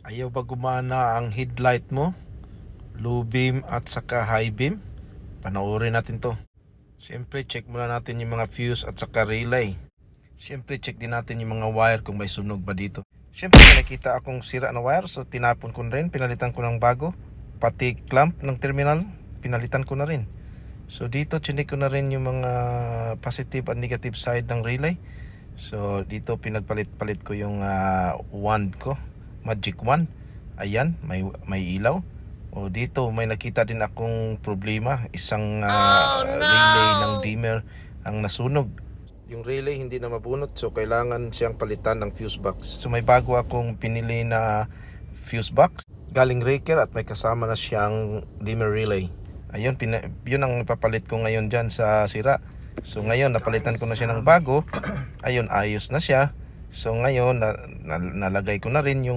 Ayaw ba gumana ang headlight mo? Low beam at saka high beam? Panoorin natin to. Siyempre check muna natin yung mga fuse at saka relay. Siyempre check din natin yung mga wire kung may sunog ba dito. Siyempre may nakita akong sira na wire, so tinapon ko na rin, pinalitan ko ng bago. Pati clamp ng terminal, pinalitan ko na rin. So dito chinik ko na rin yung mga positive at negative side ng relay. So dito pinagpalit-palit ko yung wand ko, magic wand. Ayan, may ilaw. O dito may nakita din akong problema, isang relay ng dimmer ang nasunog. Yung relay hindi na mabunot, so kailangan siyang palitan ng fuse box. So may bago akong pinili na fuse box, galing Raker, at may kasama na siyang dimmer relay. Ayun, yun ang ipapalit ko ngayon dyan sa sira. So ngayon napalitan ko na siya ng bago. Ayun, ayos na siya. So ngayon nalagay ko na rin yung